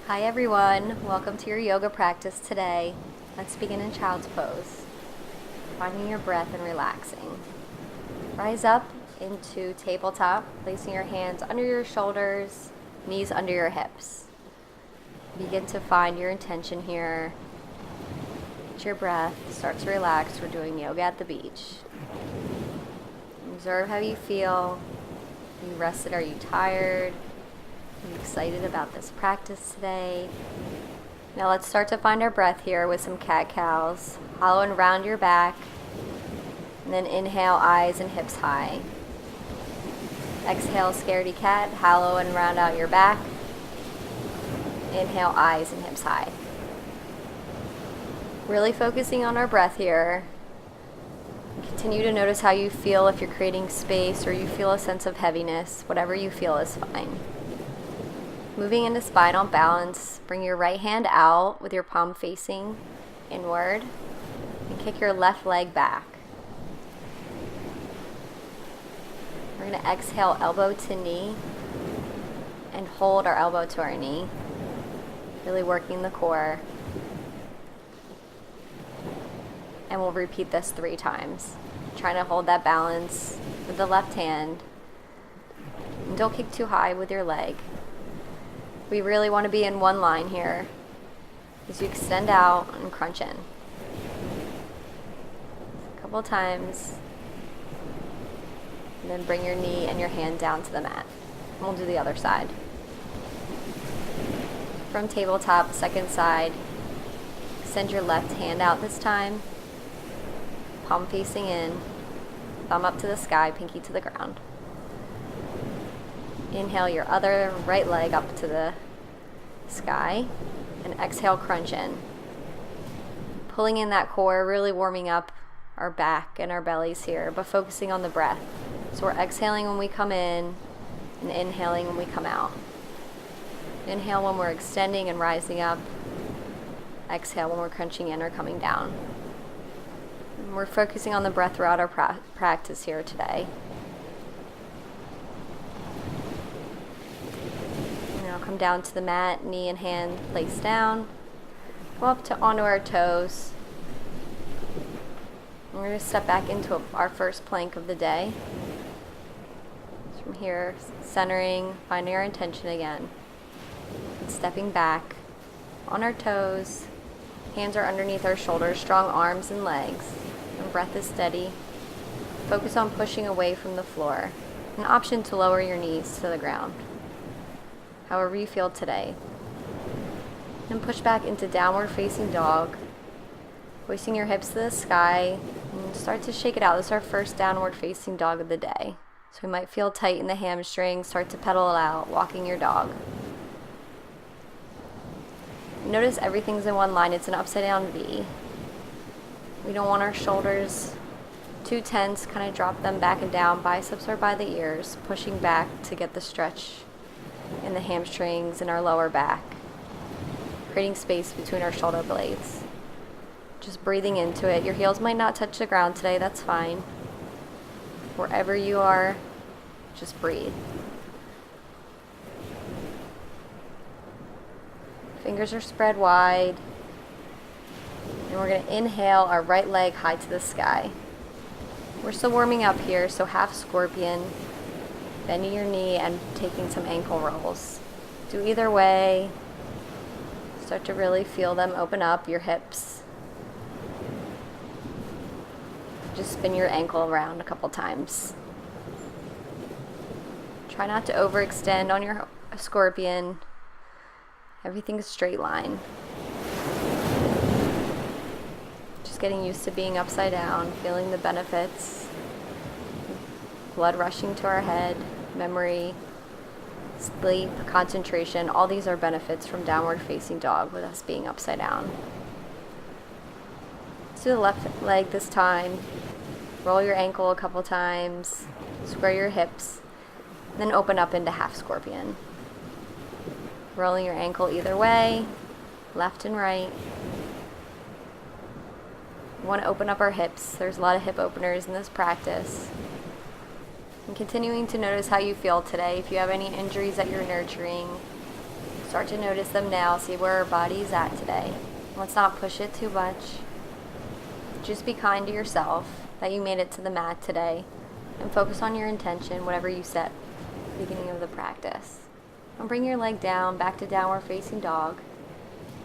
Hi everyone, welcome to your yoga practice today. Let's begin in child's pose, finding your breath and relaxing. Rise up into tabletop, placing your hands under your shoulders, knees under your hips. Begin to find your intention here. Get your breath, start to relax. We're doing yoga at the beach. Observe how you feel. Are you rested? Are you tired? I'm excited about this practice today. Now let's start to find our breath here with some cat-cows. Hollow and round your back. And then inhale, eyes and hips high. Exhale, scaredy cat. Hollow and round out your back. Inhale, eyes and hips high. Really focusing on our breath here. Continue to notice how you feel, if you're creating space or you feel a sense of heaviness. Whatever you feel is fine. Moving into spinal balance, bring your right hand out with your palm facing inward and kick your left leg back. We're going to exhale elbow to knee and hold our elbow to our knee, really working the core. And we'll repeat this 3 times. Trying to hold that balance with the left hand. And don't kick too high with your leg. We really want to be in one line here as you extend out and crunch in. A couple times. And then bring your knee and your hand down to the mat. And we'll do the other side. From tabletop, second side. Extend your left hand out this time. Palm facing in. Thumb up to the sky, pinky to the ground. Inhale your other right leg up to the sky and exhale, crunch in. Pulling in that core, really warming up our back and our bellies here, but focusing on the breath. So we're exhaling when we come in and inhaling when we come out. Inhale when we're extending and rising up. Exhale when we're crunching in or coming down. And we're focusing on the breath throughout our practice here today. Now come down to the mat, knee and hand placed down. Go up to onto our toes. And we're going to step back into our first plank of the day. So from here, centering, finding our intention again. And stepping back on our toes. Hands are underneath our shoulders, strong arms and legs. And breath is steady. Focus on pushing away from the floor. An option to lower your knees to the ground, however you feel today. And push back into downward facing dog. Hoisting your hips to the sky and start to shake it out. This is our first downward facing dog of the day. So we might feel tight in the hamstrings. Start to pedal it out, walking your dog. Notice everything's in one line. It's an upside down V. We don't want our shoulders too tense. Kind of drop them back and down. Biceps are by the ears. Pushing back to get the stretch in the hamstrings and our lower back, creating space between our shoulder blades. Just breathing into it. Your heels might not touch the ground today, that's fine. Wherever you are, just breathe. Fingers are spread wide. And we're going to inhale our right leg high to the sky. We're still warming up here, so half scorpion. Bending your knee and taking some ankle rolls. Do either way. Start to really feel them open up, your hips. Just spin your ankle around a couple times. Try not to overextend on your scorpion. Everything's straight line. Just getting used to being upside down, feeling the benefits. Blood rushing to our head. Memory, sleep, concentration, all these are benefits from downward facing dog with us being upside down. Let's do the left leg this time. Roll your ankle a couple times, square your hips, then open up into half scorpion. Rolling your ankle either way, left and right. We want to open up our hips. There's a lot of hip openers in this practice. And continuing to notice how you feel today. If you have any injuries that you're nurturing, Start to notice them now. See where our body's at today. Let's not push it too much. Just be kind to yourself that you made it to the mat today, and focus on your intention, whatever you set at the beginning of the practice. And bring your leg down, back to downward facing dog.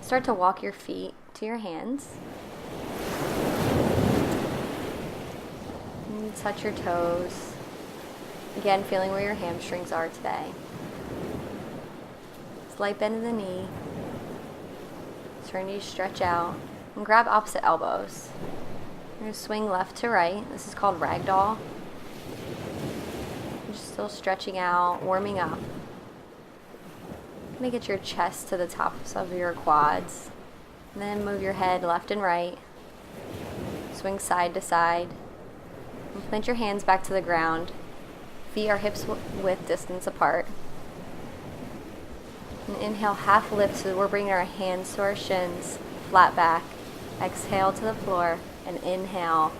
Start to walk your feet to your hands. And touch your toes. Again, feeling where your hamstrings are today. Slight bend in the knee. Turn your knees, stretch out, and grab opposite elbows. You're going to swing left to right. This is called ragdoll. You're still stretching out, warming up. You're going to get your chest to the tops of your quads. And then move your head left and right. Swing side to side. And plant your hands back to the ground. Feet are hips width distance apart. And inhale, half lift, so we're bringing our hands to our shins, flat back. Exhale to the floor, and inhale,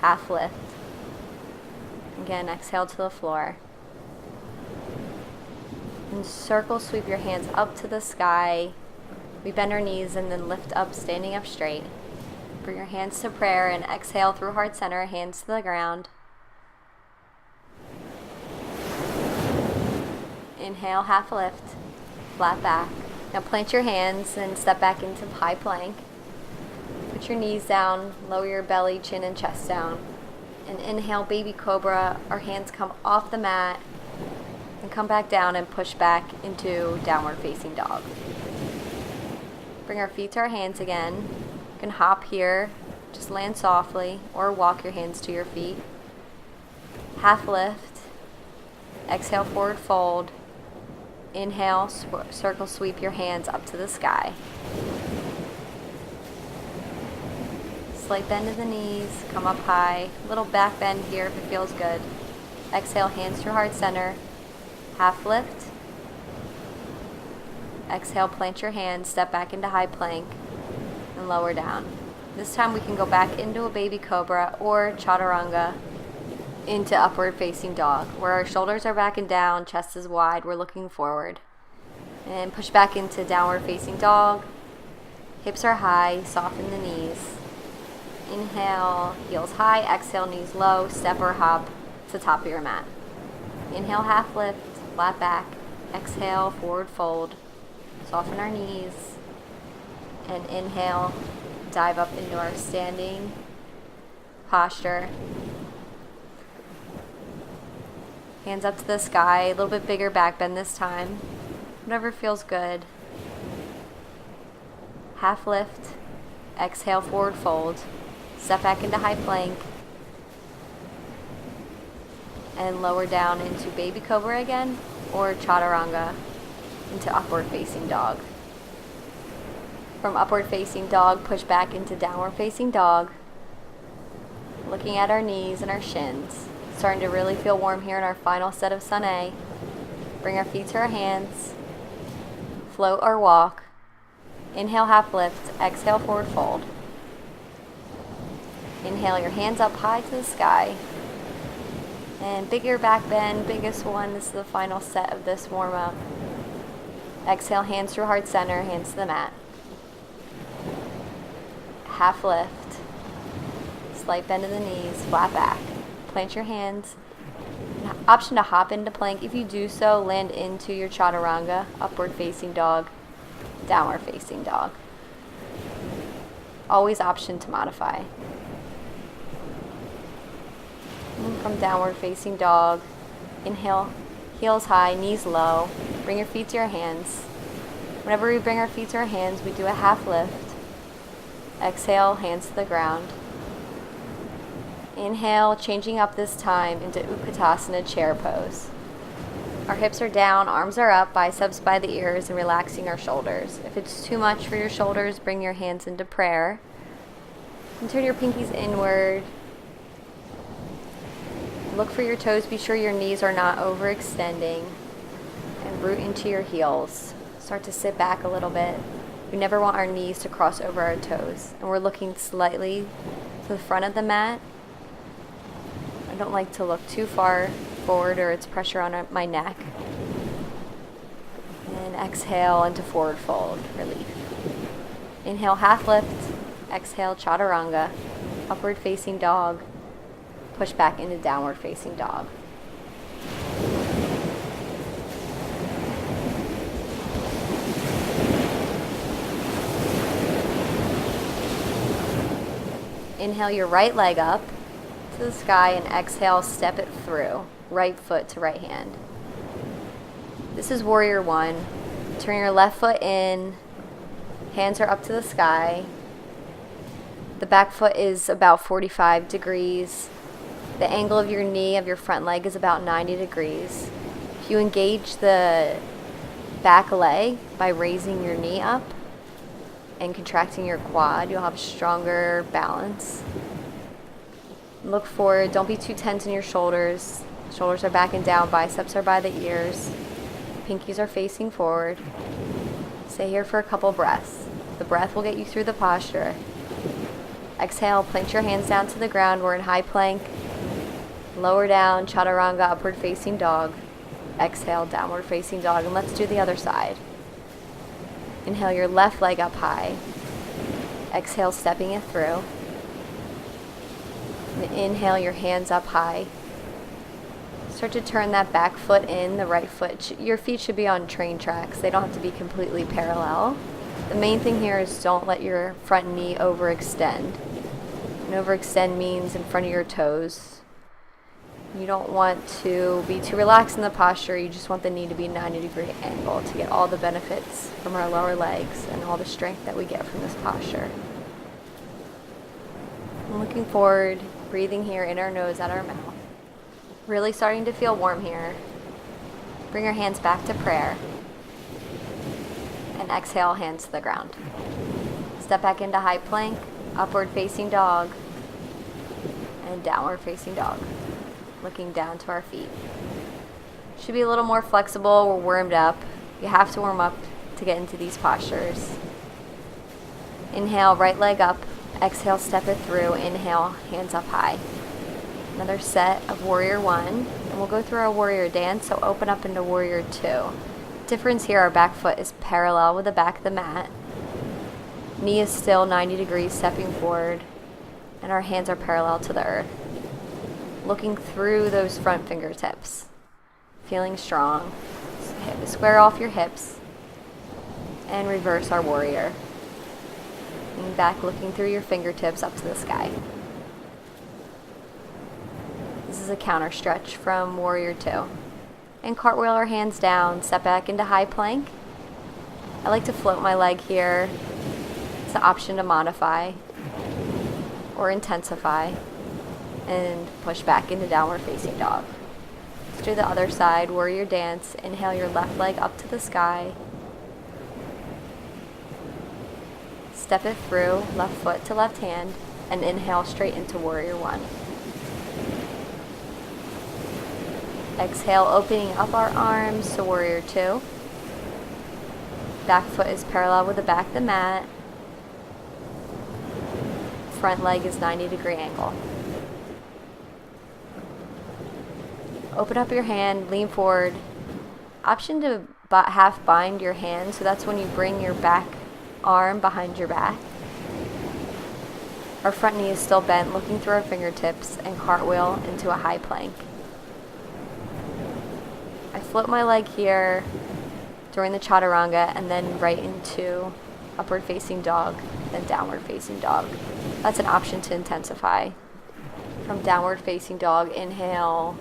half lift. Again, exhale to the floor. And circle sweep your hands up to the sky. We bend our knees and then lift up, standing up straight. Bring your hands to prayer and exhale through heart center, hands to the ground. Inhale, half lift. Flat back. Now plant your hands and step back into high plank. Put your knees down, lower your belly, chin, and chest down. And inhale, baby cobra. Our hands come off the mat and come back down and push back into downward facing dog. Bring our feet to our hands again. You can hop here, just land softly, or walk your hands to your feet. Half lift. Exhale, forward fold. Inhale, circle sweep your hands up to the sky. Slight bend in the knees, come up high. Little back bend here if it feels good. Exhale, hands to heart center. Half lift. Exhale, plant your hands, step back into high plank, and lower down. This time we can go back into a baby cobra or chaturanga into upward facing dog, where our shoulders are back and down, chest is wide, we're looking forward. And push back into downward facing dog. Hips are high, soften the knees. Inhale, heels high, exhale, knees low, step or hop to top of your mat. Inhale, half lift, flat back. Exhale, forward fold. Soften our knees. And inhale, dive up into our standing posture. Hands up to the sky, a little bit bigger back bend this time. Whatever feels good. Half lift. Exhale, forward fold. Step back into high plank. And lower down into baby cobra again, or chaturanga into upward facing dog. From upward facing dog, push back into downward facing dog. Looking at our knees and our shins. Starting to really feel warm here in our final set of Sun A. Bring our feet to our hands. Float or walk. Inhale, half lift. Exhale, forward fold. Inhale, your hands up high to the sky. And bigger back bend, biggest one. This is the final set of this warm up. Exhale, hands through heart center, hands to the mat. Half lift. Slight bend in the knees, flat back. Plant your hands. Option to hop into plank. If you do so, land into your chaturanga, upward facing dog, downward facing dog. Always option to modify. And from downward facing dog, inhale, heels high, knees low. Bring your feet to your hands. Whenever we bring our feet to our hands, we do a half lift. Exhale, hands to the ground. Inhale, changing up this time into Utkatasana chair pose. Our hips are down, arms are up, biceps by the ears, and relaxing our shoulders. If it's too much for your shoulders, bring your hands into prayer. And turn your pinkies inward. Look for your toes, be sure your knees are not overextending. And root into your heels. Start to sit back a little bit. We never want our knees to cross over our toes. And we're looking slightly to the front of the mat. I don't like to look too far forward or it's pressure on my neck. And exhale into forward fold, relief. Inhale, half lift. Exhale, chaturanga, upward facing dog. Push back into downward facing dog. Inhale your right leg up to the sky and exhale, step it through, right foot to right hand. This is warrior one. Turn your left foot in, hands are up to the sky. The back foot is about 45 degrees. The angle of your knee of your front leg is about 90 degrees. If you engage the back leg by raising your knee up and contracting your quad, you'll have stronger balance. Look forward, don't be too tense in your shoulders. Shoulders are back and down, biceps are by the ears. Pinkies are facing forward. Stay here for a couple breaths. The breath will get you through the posture. Exhale, plant your hands down to the ground. We're in high plank. Lower down, chaturanga, upward facing dog. Exhale, downward facing dog. And let's do the other side. Inhale your left leg up high. Exhale, stepping it through. And inhale your hands up high. Start to turn that back foot in, the right foot. Your feet should be on train tracks. They don't have to be completely parallel. The main thing here is don't let your front knee overextend. And overextend means in front of your toes. You don't want to be too relaxed in the posture. You just want the knee to be 90-degree angle to get all the benefits from our lower legs and all the strength that we get from this posture. I'm looking forward, breathing here in our nose, out our mouth. Really starting to feel warm here. Bring your hands back to prayer. And exhale, hands to the ground. Step back into high plank, upward facing dog, and downward facing dog. Looking down to our feet. Should be a little more flexible. We're warmed up. You have to warm up to get into these postures. Inhale, right leg up. Exhale, step it through. Inhale, hands up high. Another set of warrior one, and we'll go through our warrior dance, so open up into warrior two. Difference here, our back foot is parallel with the back of the mat. Knee is still 90 degrees, stepping forward, and our hands are parallel to the earth. Looking through those front fingertips, feeling strong. Square off your hips, and reverse our warrior. Lean back, looking through your fingertips up to the sky. This is a counter stretch from warrior two. And cartwheel our hands down, step back into high plank. I like to float my leg here. It's an option to modify or intensify. And push back into downward facing dog. Let's do the other side, warrior dance. Inhale your left leg up to the sky. Step it through, left foot to left hand, and inhale straight into warrior one. Exhale, opening up our arms to warrior two. Back foot is parallel with the back of the mat. Front leg is 90-degree angle. Open up your hand, lean forward. Option to half bind your hand, so that's when you bring your back arm behind your back. Our front knee is still bent, looking through our fingertips, and cartwheel into a high plank. I float my leg here during the chaturanga and then right into upward facing dog, then downward facing dog. That's an option to intensify. From downward facing dog, inhale,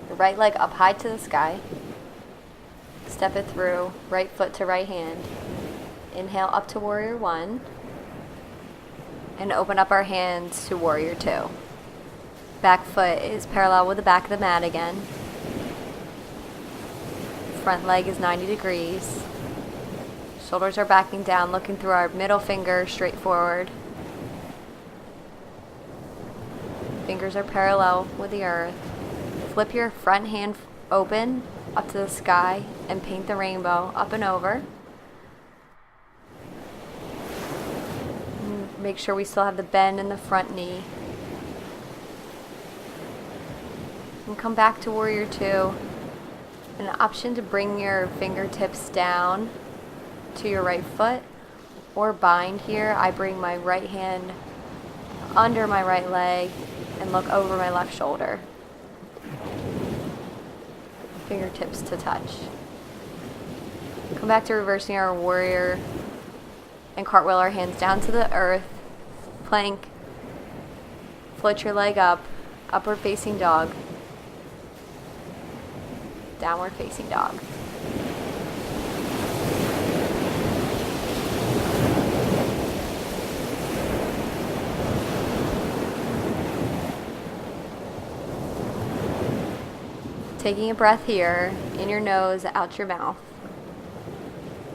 the right leg up high to the sky. Step it through, right foot to right hand. Inhale up to warrior one. And open up our hands to warrior two. Back foot is parallel with the back of the mat again. Front leg is 90 degrees. Shoulders are backing down, looking through our middle finger straight forward. Fingers are parallel with the earth. Flip your front hand open up to the sky and paint the rainbow up and over. And make sure we still have the bend in the front knee. And come back to warrior two. An option to bring your fingertips down to your right foot or bind here. I bring my right hand under my right leg and look over my left shoulder. Fingertips to touch. Come back to reversing our warrior and cartwheel our hands down to the earth. Plank. Float your leg up. Upward facing dog. Downward facing dog. Taking a breath here, in your nose, out your mouth.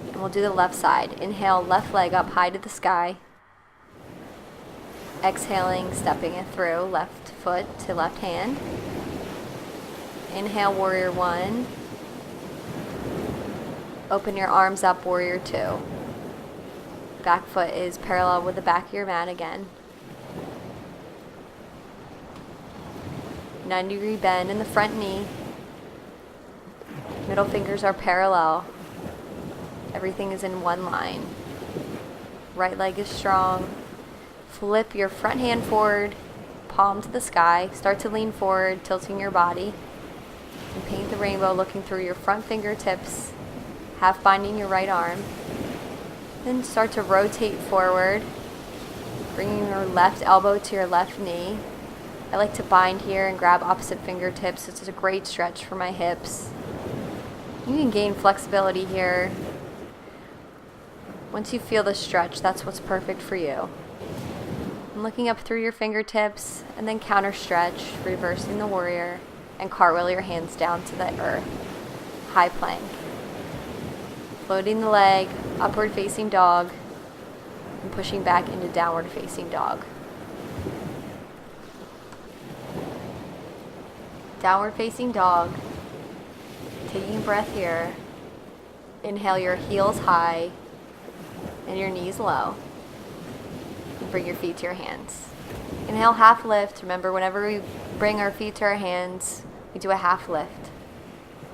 And we'll do the left side. Inhale, left leg up high to the sky. Exhaling, stepping it through, left foot to left hand. Inhale, warrior one. Open your arms up, warrior two. Back foot is parallel with the back of your mat again. 90-degree bend in the front knee. Middle fingers are parallel. Everything is in one line. Right leg is strong. Flip your front hand forward, palm to the sky. Start to lean forward, tilting your body. And paint the rainbow looking through your front fingertips, half binding your right arm. Then start to rotate forward, bringing your left elbow to your left knee. I like to bind here and grab opposite fingertips. It's a great stretch for my hips. You can gain flexibility here. Once you feel the stretch, that's what's perfect for you. And looking up through your fingertips, and then counter stretch, reversing the warrior, and cartwheel your hands down to the earth. High plank. Floating the leg, upward facing dog, and pushing back into downward facing dog. Downward facing dog. Taking a breath here. Inhale your heels high and your knees low. And bring your feet to your hands. Inhale, half lift. Remember, whenever we bring our feet to our hands, we do a half lift.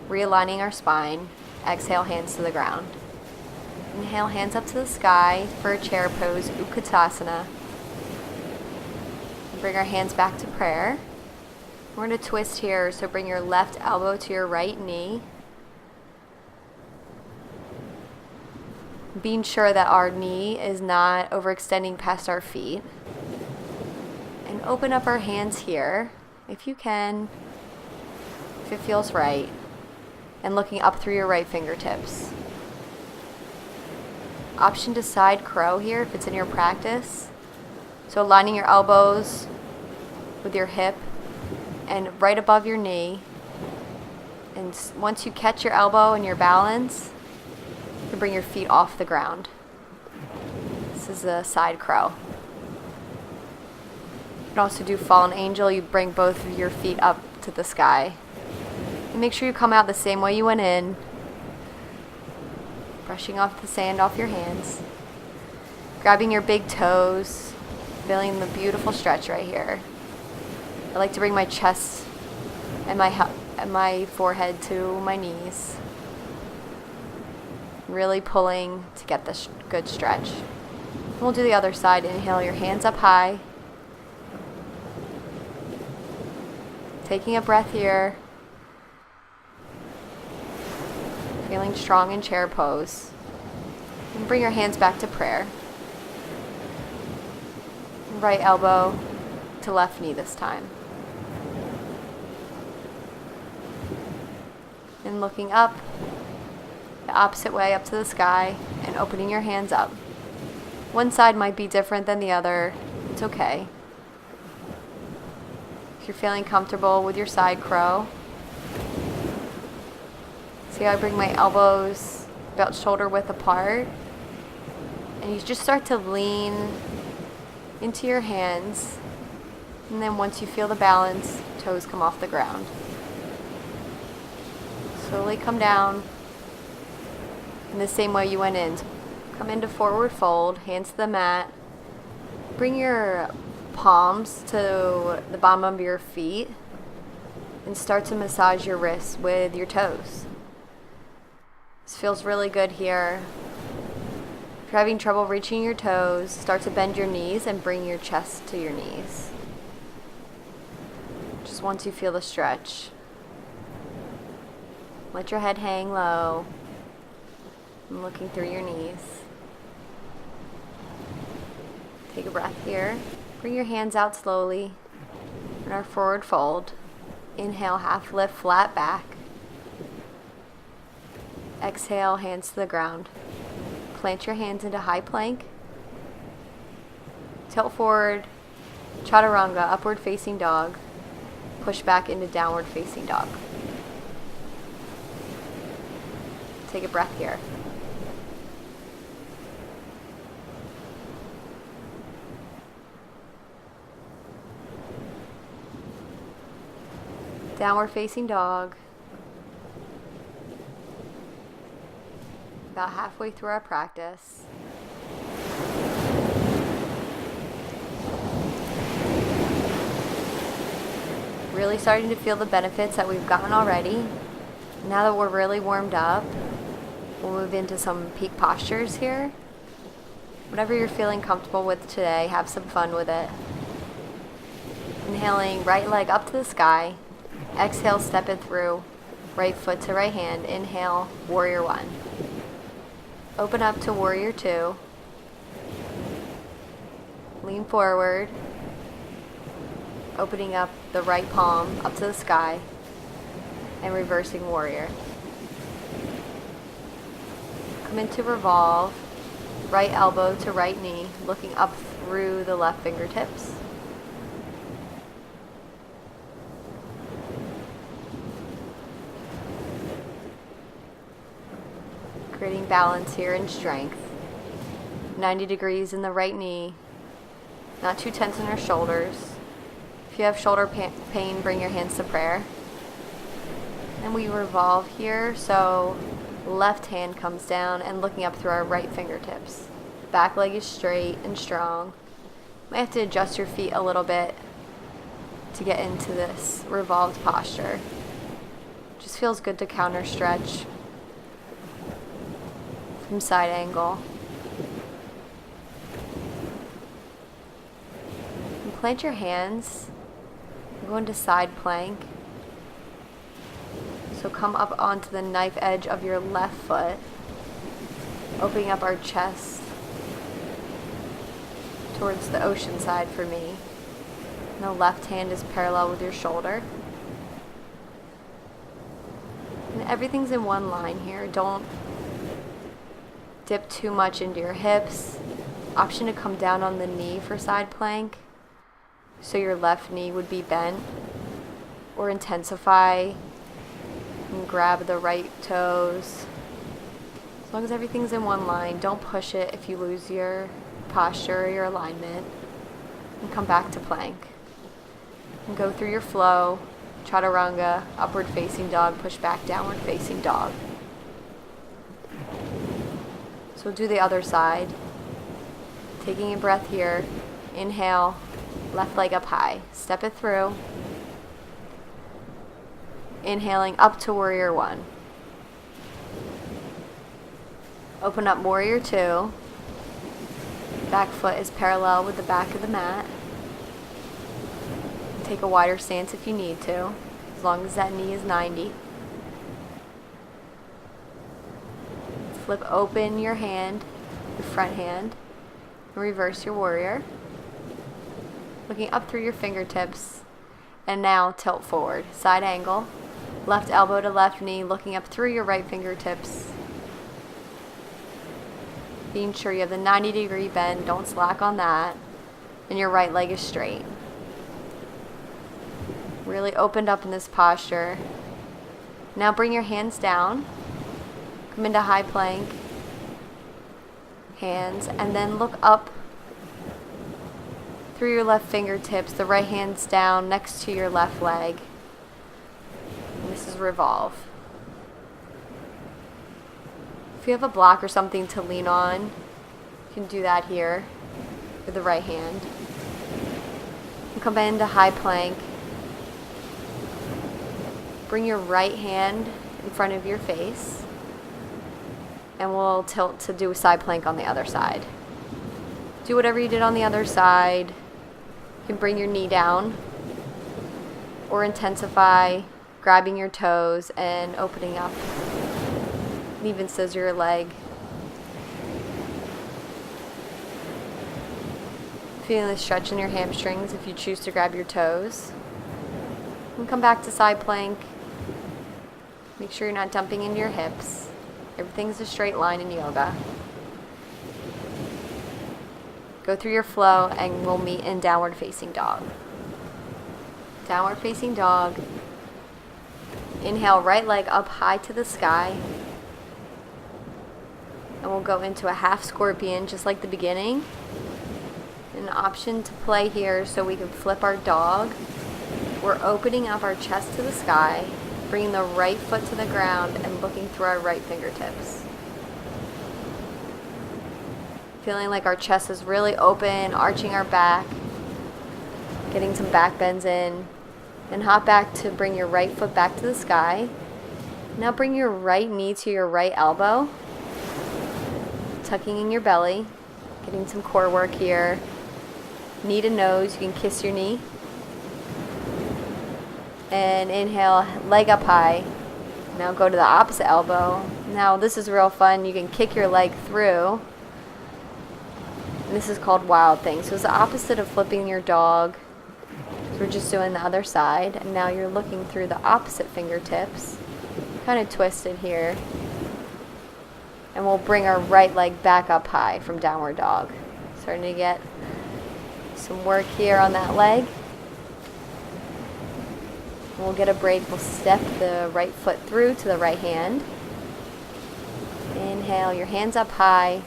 Realigning our spine. Exhale, hands to the ground. Inhale, hands up to the sky for a chair pose, Utkatasana. And bring our hands back to prayer. We're going to twist here, so bring your left elbow to your right knee. Being sure that our knee is not overextending past our feet. And open up our hands here, if you can, if it feels right. And looking up through your right fingertips. Option to side crow here if it's in your practice. So aligning your elbows with your hip and right above your knee. And once you catch your elbow and your balance, you can bring your feet off the ground. This is a side crow. You can also do fallen angel. You bring both of your feet up to the sky. And make sure you come out the same way you went in. Brushing off the sand off your hands. Grabbing your big toes. Feeling the beautiful stretch right here. I like to bring my chest and my forehead to my knees. Really pulling to get this good stretch. And we'll do the other side. Inhale your hands up high. Taking a breath here. Feeling strong in chair pose. And bring your hands back to prayer. Right elbow to left knee this time. And looking up, the opposite way up to the sky, and opening your hands up. One side might be different than the other. It's okay. If you're feeling comfortable with your side crow, see how I bring my elbows about shoulder width apart, and you just start to lean into your hands, and then once you feel the balance, toes come off the ground. Slowly come down in the same way you went in. Come into forward fold, hands to the mat. Bring your palms to the bottom of your feet and start to massage your wrists with your toes. This feels really good here. If you're having trouble reaching your toes, start to bend your knees and bring your chest to your knees. Just once you feel the stretch. Let your head hang low. I'm looking through your knees. Take a breath here. Bring your hands out slowly in our forward fold. Inhale, half lift, flat back. Exhale, hands to the ground. Plant your hands into high plank. Tilt forward, chaturanga, upward facing dog. Push back into downward facing dog. Take a breath here. Downward facing dog. About halfway through our practice. Really starting to feel the benefits that we've gotten already. Now that we're really warmed up, we'll move into some peak postures here. Whatever you're feeling comfortable with today, have some fun with it. Inhaling, right leg up to the sky. Exhale, step it through. Right foot to right hand. Inhale, warrior one. Open up to warrior two. Lean forward. Opening up the right palm up to the sky. And reversing warrior. Come into revolve. Right elbow to right knee. Looking up through the left fingertips. Creating balance here and strength. 90 degrees in the right knee. Not too tense in your shoulders. If you have shoulder pain, bring your hands to prayer. And we revolve here, so left hand comes down and looking up through our right fingertips. Back leg is straight and strong. Might have to adjust your feet a little bit to get into this revolved posture. Just feels good to counter stretch from side angle. And plant your hands. Go into side plank. So come up onto the knife edge of your left foot, opening up our chest towards the ocean side for me. And the left hand is parallel with your shoulder. And everything's in one line here. Don't dip too much into your hips. Option to come down on the knee for side plank, so your left knee would be bent, or intensify and grab the right toes. As long as everything's in one line, don't push it if you lose your posture or your alignment, and come back to plank. And go through your flow, chaturanga, upward facing dog, push back, downward facing dog. So we'll do the other side. Taking a breath here. Inhale, left leg up high. Step it through. Inhaling up to warrior one. Open up warrior two. Back foot is parallel with the back of the mat. Take a wider stance if you need to, as long as that knee is 90. Flip open your hand, your front hand, and reverse your warrior. Looking up through your fingertips, and now tilt forward, side angle, left elbow to left knee, looking up through your right fingertips. Being sure you have the 90-degree bend, don't slack on that, and your right leg is straight. Really opened up in this posture. Now bring your hands down. Come into high plank. Hands, and then look up through your left fingertips. The right hand's down next to your left leg. And this is revolve. If you have a block or something to lean on, you can do that here with the right hand. And come into high plank. Bring your right hand in front of your face. and we'll tilt to do a side plank on the other side. Do whatever you did on the other side. You can bring your knee down or intensify, grabbing your toes and opening up. And even scissor your leg. Feeling the stretch in your hamstrings if you choose to grab your toes. And come back to side plank. Make sure you're not dumping into your hips. Everything's a straight line in yoga. Go through your flow and we'll meet in downward facing dog. Downward facing dog. Inhale, right leg up high to the sky. And we'll go into a half scorpion just like the beginning. An option to play here so we can flip our dog. We're opening up our chest to the sky, bringing the right foot to the ground and looking through our right fingertips. Feeling like our chest is really open, arching our back, getting some back bends in. Then hop back to bring your right foot back to the sky. Now bring your right knee to your right elbow, tucking in your belly, getting some core work here. Knee to nose, you can kiss your knee. And inhale, leg up high. Now go to the opposite elbow. Now this is real fun. You can kick your leg through. And this is called wild thing. So it's the opposite of flipping your dog. So we're just doing the other side. And now you're looking through the opposite fingertips. Kind of twisted here. And we'll bring our right leg back up high from downward dog. Starting to get some work here on that leg. We'll get a break. We'll step the right foot through to the right hand. Inhale, your hands up high.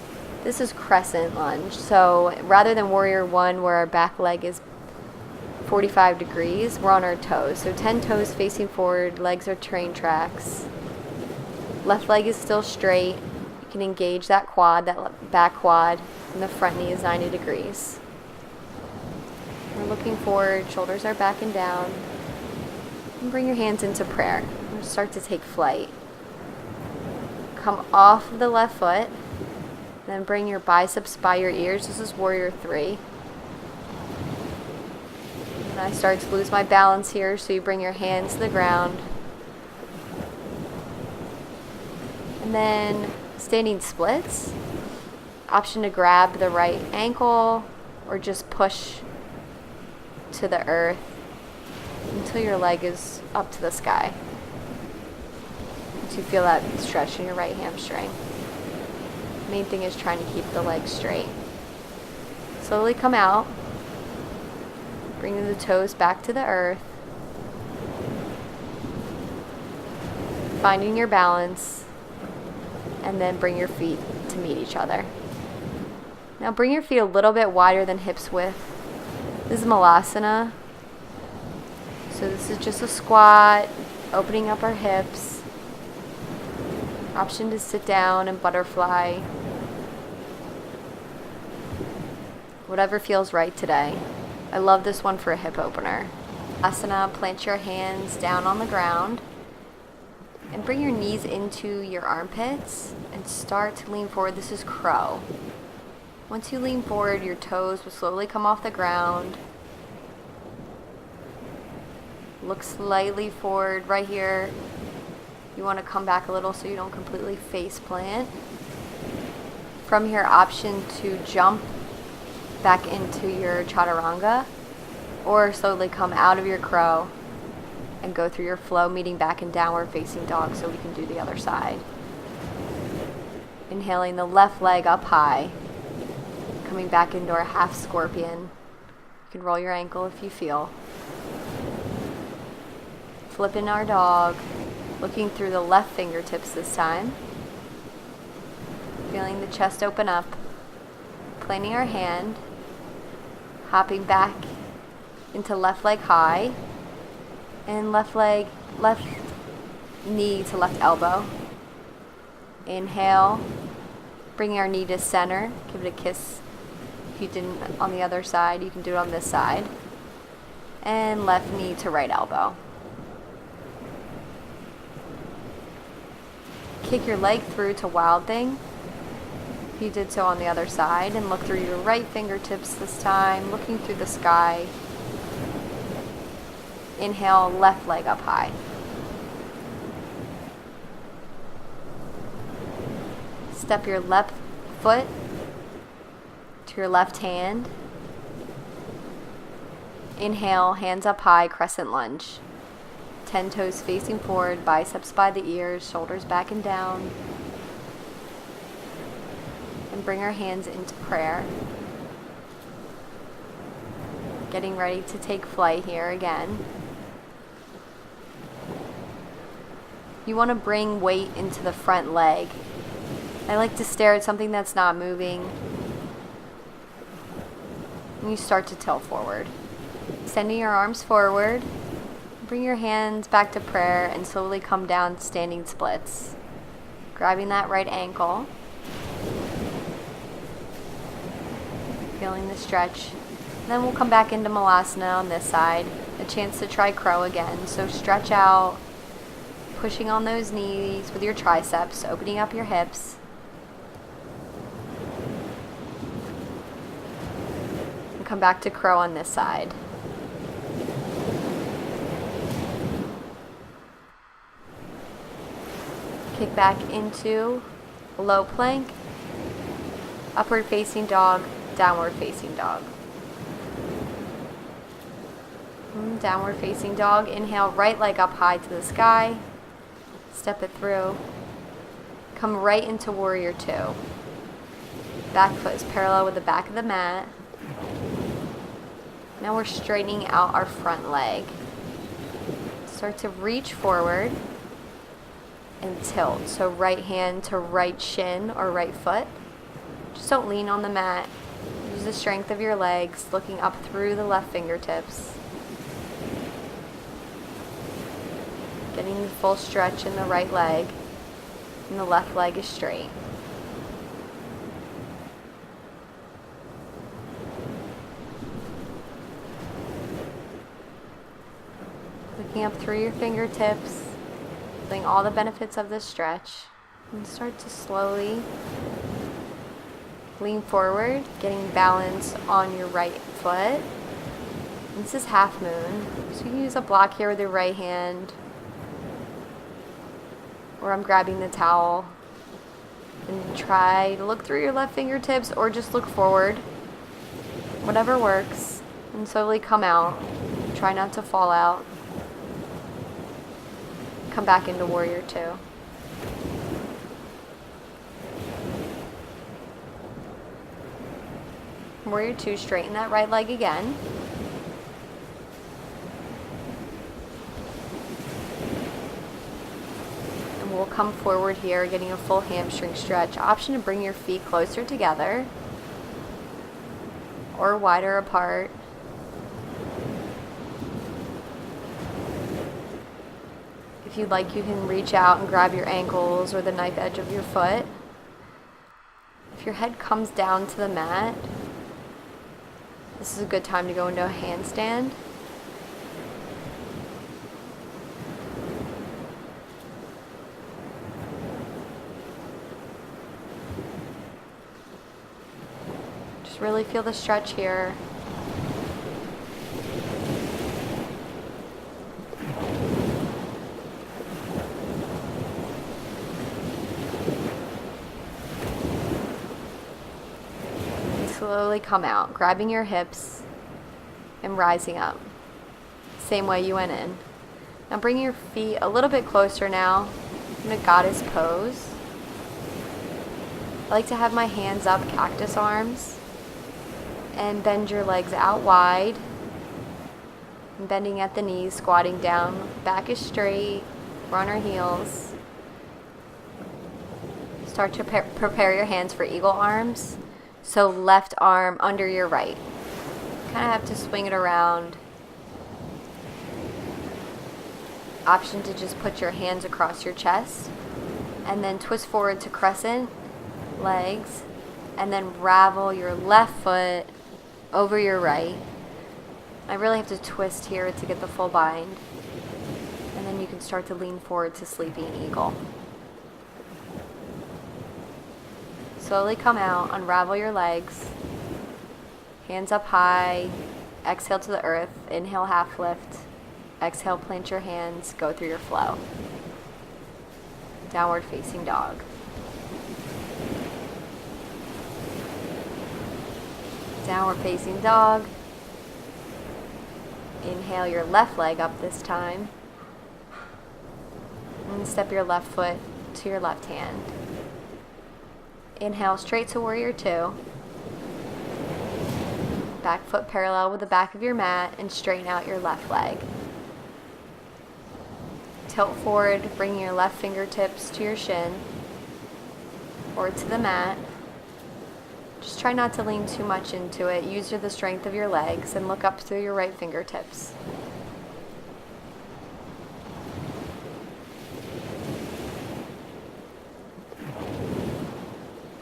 This is crescent lunge. So rather than warrior one where our back leg is 45 degrees, we're on our toes. So 10 toes facing forward, legs are train tracks. Left leg is still straight. You can engage that quad, that back quad, and the front knee is 90 degrees. We're looking forward, shoulders are back and down. And bring your hands into prayer. We'll start to take flight. Come off of the left foot. Then bring your biceps by your ears. This is warrior three. And I start to lose my balance here, so you bring your hands to the ground. And then standing splits. Option to grab the right ankle or just push to the earth until your leg is up to the sky. Once you feel that stretch in your right hamstring. Main thing is trying to keep the leg straight. Slowly come out. Bringing the toes back to the earth. Finding your balance. And then bring your feet to meet each other. Now bring your feet a little bit wider than hips width. This is Malasana. So this is just a squat, opening up our hips. Option to sit down and butterfly. Whatever feels right today. I love this one for a hip opener. Asana, plant your hands down on the ground and bring your knees into your armpits and start to lean forward. This is crow. Once you lean forward, your toes will slowly come off the ground. Look slightly forward right here. You want to come back a little so you don't completely face plant. From here, option to jump back into your chaturanga or slowly come out of your crow and go through your flow, meeting back in downward facing dog so we can do the other side. Inhaling the left leg up high, coming back into our half scorpion. You can roll your ankle if you feel. Flipping our dog, looking through the left fingertips this time. Feeling the chest open up. Planting our hand. Hopping back into left leg high. And left knee to left elbow. Inhale. Bringing our knee to center. Give it a kiss. If you didn't on the other side, you can do it on this side. And left knee to right elbow. Kick your leg through to Wild Thing. You did so on the other side, and look through your right fingertips this time, looking through the sky. Inhale, left leg up high. Step your left foot to your left hand. Inhale, hands up high, crescent lunge. 10 toes facing forward, biceps by the ears, shoulders back and down. And bring our hands into prayer. Getting ready to take flight here again. You want to bring weight into the front leg. I like to stare at something that's not moving. And you start to tilt forward. Extending your arms forward. Bring your hands back to prayer and slowly come down standing splits. Grabbing that right ankle. Feeling the stretch. Then we'll come back into Malasana on this side. A chance to try crow again. So stretch out, pushing on those knees with your triceps, opening up your hips. And come back to crow on this side. Kick back into low plank, upward facing dog, downward facing dog. Downward facing dog. Inhale, right leg up high to the sky. Step it through. Come right into warrior two. Back foot is parallel with the back of the mat. Now we're straightening out our front leg. Start to reach forward and tilt. So right hand to right shin or right foot. Just don't lean on the mat. Use the strength of your legs, looking up through the left fingertips. Getting the full stretch in the right leg, and the left leg is straight. Looking up through your fingertips, feeling all the benefits of this stretch, and start to slowly lean forward, getting balance on your right foot. And this is half moon, so you can use a block here with your right hand, or I'm grabbing the towel. And try to look through your left fingertips or just look forward. Whatever works. And slowly come out. Try not to fall out. Come back into warrior two. Warrior two, straighten that right leg again. And we'll come forward here, getting a full hamstring stretch. Option to bring your feet closer together or wider apart. If you'd like, you can reach out and grab your ankles or the knife edge of your foot. If your head comes down to the mat, this is a good time to go into a handstand. Just really feel the stretch here. Slowly come out, grabbing your hips and rising up. Same way you went in. Now bring your feet a little bit closer now in a goddess pose. I like to have my hands up, cactus arms, and bend your legs out wide. And bending at the knees, squatting down, back is straight, we're on our heels. Start to prepare your hands for eagle arms. So left arm under your right. Kind of have to swing it around. Option to just put your hands across your chest and then twist forward to crescent legs and then ravel your left foot over your right. I really have to twist here to get the full bind. And then you can start to lean forward to sleeping eagle. Slowly come out, unravel your legs. Hands up high. Exhale to the earth. Inhale, half lift. Exhale, plant your hands. Go through your flow. Downward facing dog. Downward facing dog. Inhale your left leg up this time. And step your left foot to your left hand. Inhale straight to warrior two. Back foot parallel with the back of your mat and straighten out your left leg. Tilt forward, bring your left fingertips to your shin or to the mat. Just try not to lean too much into it. Use the strength of your legs and look up through your right fingertips.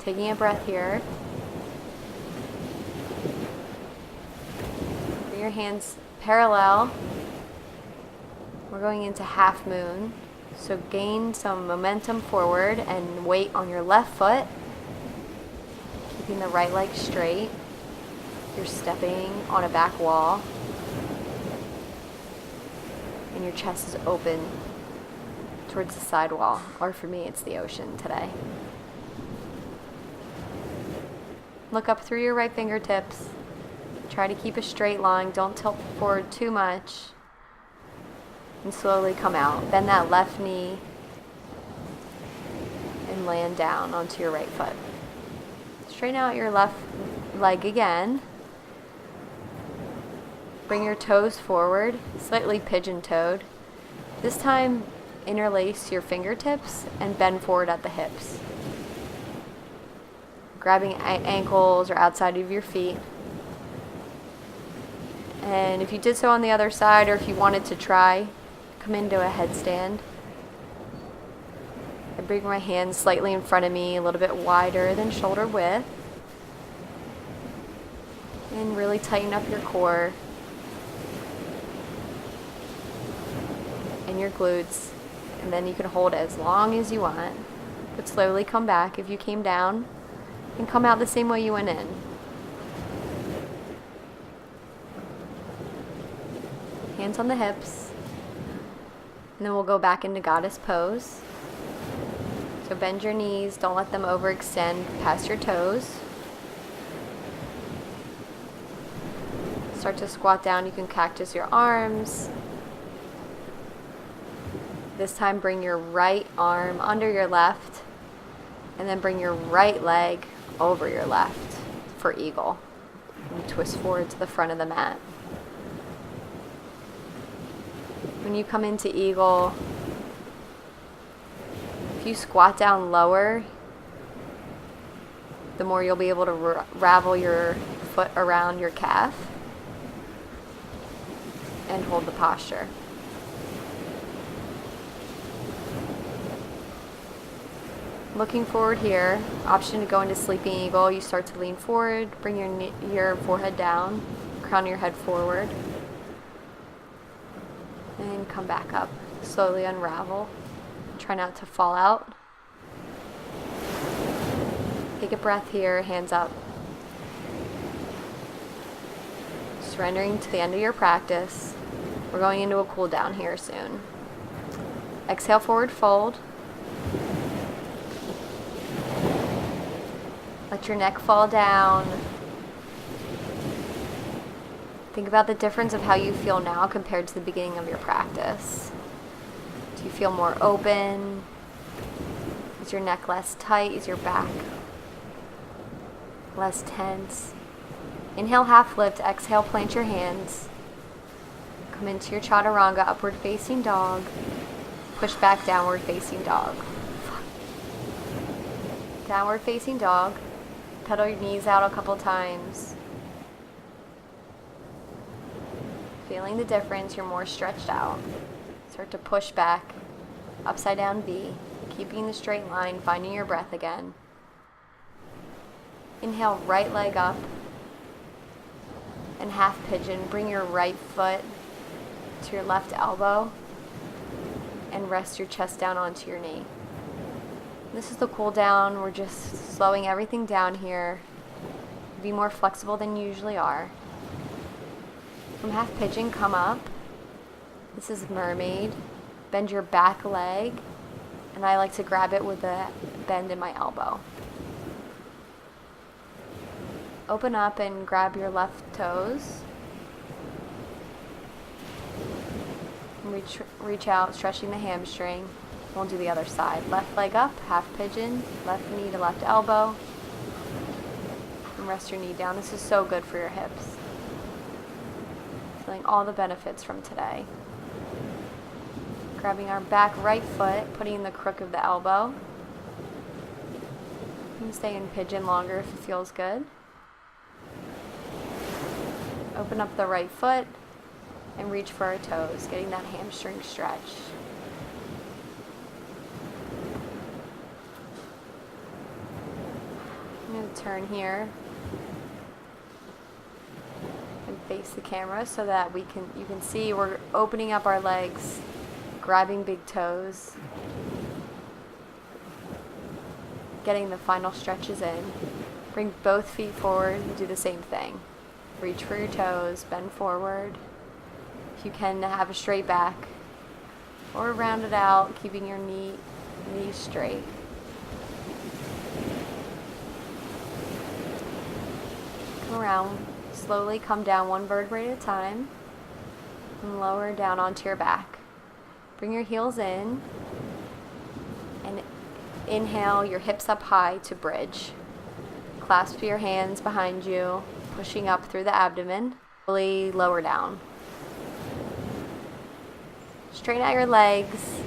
Taking a breath here. Bring your hands parallel. We're going into half moon. So gain some momentum forward and weight on your left foot. Keeping the right leg straight. You're stepping on a back wall. And your chest is open towards the side wall. Or for me, it's the ocean today. Look up through your right fingertips. Try to keep a straight line. Don't tilt forward too much. And slowly come out. Bend that left knee and land down onto your right foot. Straighten out your left leg again. Bring your toes forward, slightly pigeon-toed. This time, interlace your fingertips and bend forward at the hips. Grabbing ankles or outside of your feet. And if you did so on the other side, or if you wanted to try, come into a headstand. I bring my hands slightly in front of me, a little bit wider than shoulder width. And really tighten up your core and your glutes. And then you can hold as long as you want. But slowly come back. If you came down, and come out the same way you went in. Hands on the hips. And then we'll go back into goddess pose. So bend your knees, don't let them overextend past your toes. Start to squat down, you can cactus your arms. This time bring your right arm under your left, and then bring your right leg over your left for eagle. And twist forward to the front of the mat. When you come into eagle, if you squat down lower, the more you'll be able to ravel your foot around your calf and hold the posture. Looking forward here, option to go into sleeping eagle. You start to lean forward, bring your forehead down, crown of your head forward, and come back up. Slowly unravel. Try not to fall out. Take a breath here, hands up. Surrendering to the end of your practice. We're going into a cool down here soon. Exhale, forward fold. Let your neck fall down. Think about the difference of how you feel now compared to the beginning of your practice. Do you feel more open? Is your neck less tight? Is your back less tense? Inhale, half lift. Exhale, plant your hands. Come into your chaturanga, upward facing dog. Push back, downward facing dog. Downward facing dog. Pedal your knees out a couple times. Feeling the difference, you're more stretched out. Start to push back, upside down V, keeping the straight line, finding your breath again. Inhale, right leg up, and half pigeon. Bring your right foot to your left elbow, and rest your chest down onto your knee. This is the cool down. We're just slowing everything down here. Be more flexible than you usually are. From half pigeon, come up. This is mermaid. Bend your back leg, and I like to grab it with a bend in my elbow. Open up and grab your left toes. Reach out, stretching the hamstring. We'll do the other side. Left leg up, half pigeon, left knee to left elbow. And rest your knee down. This is so good for your hips. Feeling all the benefits from today. Grabbing our back right foot, putting in the crook of the elbow. You can stay in pigeon longer if it feels good. Open up the right foot and reach for our toes, getting that hamstring stretch. I'm going to turn here and face the camera so that you can see we're opening up our legs, grabbing big toes, getting the final stretches in. Bring both feet forward and do the same thing. Reach for your toes, bend forward. If you can, have a straight back, or round it out, keeping your knees straight. Come around, slowly come down one vertebrae at a time, and lower down onto your back. Bring your heels in, and inhale your hips up high to bridge. Clasp your hands behind you, pushing up through the abdomen. Slowly lower down. Straighten out your legs.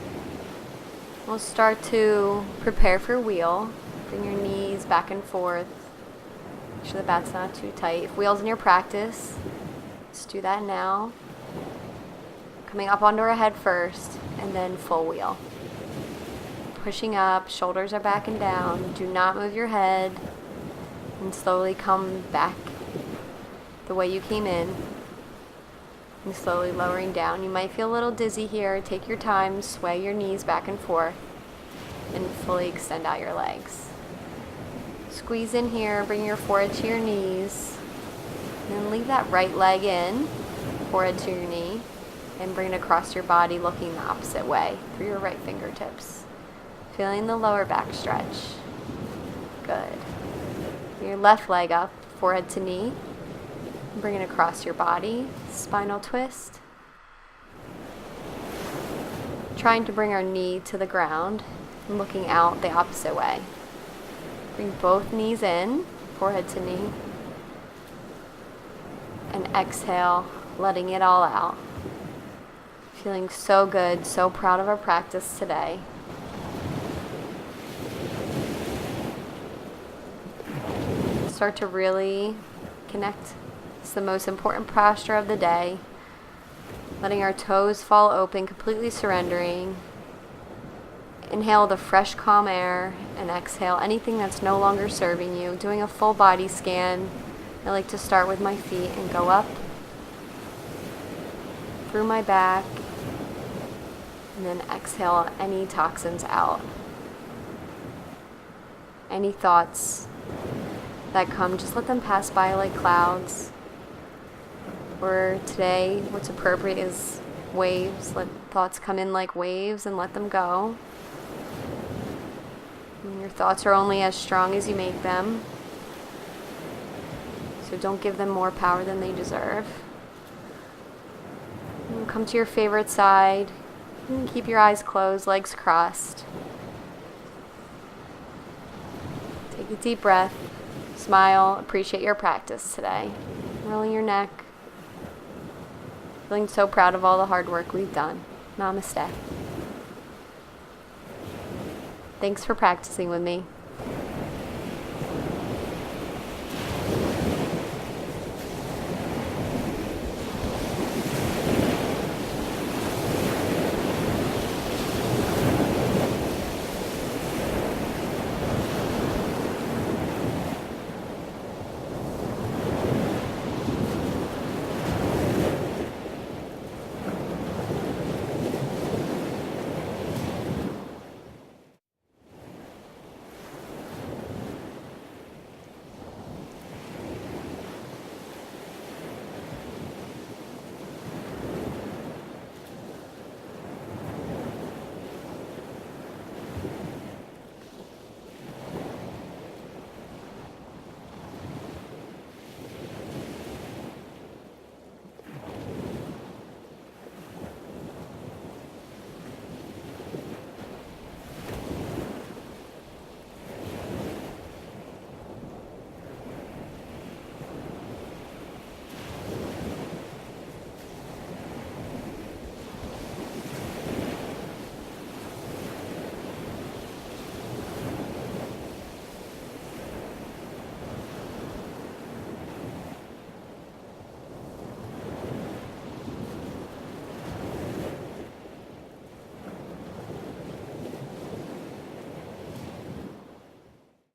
We'll start to prepare for wheel. Bring your knees back and forth. Make sure the back's not too tight. If wheel's in your practice, let's do that now. Coming up onto our head first, and then full wheel. Pushing up, shoulders are back and down. Do not move your head. And slowly come back the way you came in. And slowly lowering down. You might feel a little dizzy here. Take your time, sway your knees back and forth, and fully extend out your legs. Squeeze in here, bring your forehead to your knees, and then leave that right leg in, forehead to your knee, and bring it across your body looking the opposite way through your right fingertips. Feeling the lower back stretch. Good. Your left leg up, forehead to knee. Bring it across your body, spinal twist. Trying to bring our knee to the ground and looking out the opposite way. Bring both knees in, forehead to knee. And exhale, letting it all out. Feeling so good, so proud of our practice today. Start to really connect. It's the most important posture of the day. Letting our toes fall open, completely surrendering. Inhale the fresh, calm air, and exhale anything that's no longer serving you. Doing a full body scan. I like to start with my feet and go up through my back, and then exhale any toxins out. Any thoughts that come, just let them pass by like clouds. For today, what's appropriate is waves. Let thoughts come in like waves and let them go. And your thoughts are only as strong as you make them. So don't give them more power than they deserve. And come to your favorite side. And keep your eyes closed, legs crossed. Take a deep breath. Smile. Appreciate your practice today. Rolling your neck. Feeling so proud of all the hard work we've done. Namaste. Thanks for practicing with me.